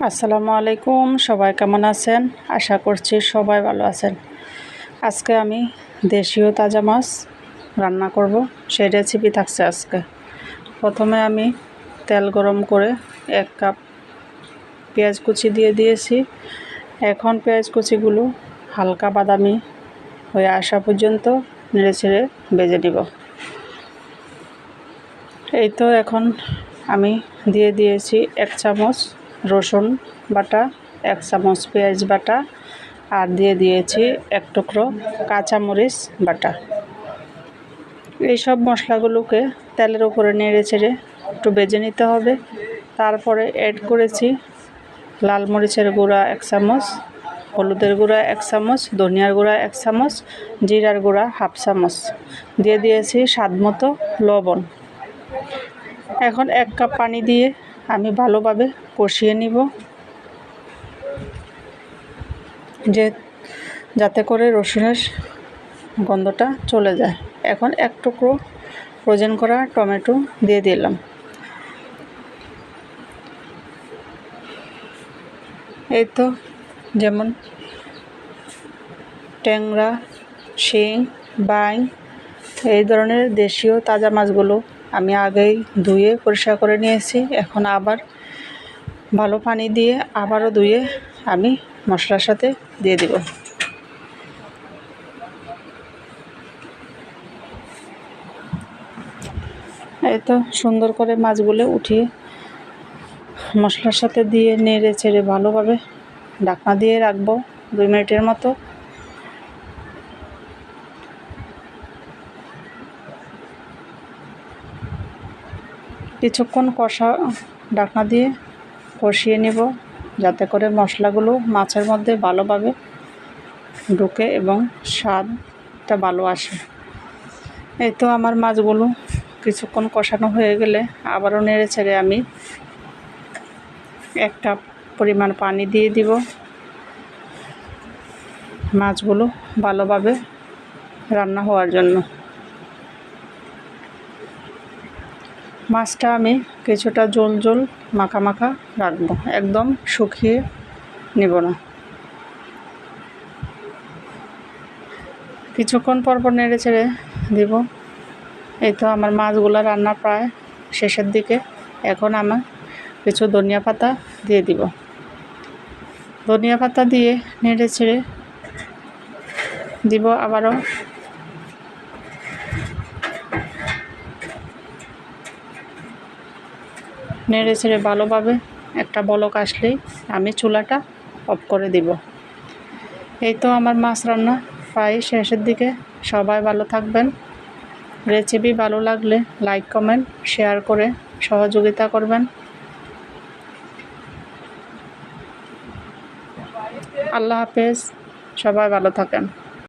আসসালামু আলাইকুম, সবাই কেমন আছেন? আশা করছি সবাই ভালো আছেন। আজকে আমি দেশীয় তাজা মাছ রান্না করব, সেই রেসিপি থাকছে আজকে। প্রথমে আমি তেল গরম করে 1 কাপ পেঁয়াজ কুচি দিয়ে দিয়েছি। এখন পেঁয়াজ কুচিগুলো হালকা বাদামি হয়ে আসা পর্যন্ত নেড়েচেড়ে ভেজে নেব। এই তো এখন আমি দিয়ে দিয়েছি 1 চামচ রসুন বাটা, 1 চামচ পেঁয়াজ বাটা, আর দিয়ে দিয়েছি 1 টুকরো কাঁচামরিচ বাটা। এই সব মশলাগুলোকে তেলের উপরে নেড়ে চেড়ে একটু ভেজে নিতে হবে। তারপরে অ্যাড করেছি লাল মরিচের গুঁড়া 1 চামচ, হলুদের গুঁড়া 1 চামচ, ধনিয়ার গুঁড়া 1 চামচ, জিরার গুঁড়া 1/2 চামচ, দিয়ে দিয়েছি স্বাদমতো লবণ। এখন 1 কাপ পানি দিয়ে আমি ভালোভাবে কষিয়ে নিব, যাতে করে রসুনের গন্ধটা চলে যায়। এখন 1 টুকরো ফ্রোজেন করা টমেটো দিয়ে দিলাম। এই তো যেমন ট্যাংরা, শিং, বাইং, এই ধরনের দেশীয় তাজা মাছগুলো আমি আগেই ধুয়ে পরিষ্কার করে নিয়েছি। এখন আবার ভালো পানি দিয়ে আবারও ধুয়ে আমি মশলার সাথে দিয়ে দিব। এই তো সুন্দর করে মাছগুলো উঠিয়ে মশলার সাথে দিয়ে নেড়ে চেড়ে ভালোভাবে ঢাকনা দিয়ে রাখবো 2 মিনিটের মতো। কিছুক্ষণ ঢাকনা দিয়ে কষিয়ে নেব, যাতে করে মশলাগুলো মাছের মধ্যে ভালোভাবে ঢুকে এবং স্বাদটা ভালো আসে। এই তো আমার মাছগুলো কিছুক্ষণ কষানো হয়ে গেলে আবারও নেড়ে ছেড়ে আমি 1 কাপ পরিমাণ পানি দিয়ে দিব। মাছগুলো ভালোভাবে রান্না হওয়ার জন্য মাছটা আমি কিছুটা ঝোল মাখা মাখা রাখবো, একদম শুকিয়ে নেব না। কিছুক্ষণ পর নেড়ে চেড়ে দিব। এই তো আমার মাছগুলো রান্না প্রায় শেষের দিকে। এখন আমার কিছু ধনিয়া পাতা দিয়ে দিব। ধনিয়া পাতা দিয়ে নেড়ে চেড়ে দিব আবারও। নেড়ে চেড়ে ভালোভাবে একটা বলক আসলেই আমি চুলাটা অফ করে দিব। এই তো আমার মাছ রান্না প্রায় শেষের দিকে। সবাই ভালো থাকবেন। রেসিপি ভালো লাগলে লাইক, কমেন্ট, শেয়ার করে সহযোগিতা করবেন। আল্লাহ হাফেজ, সবাই ভালো থাকেন।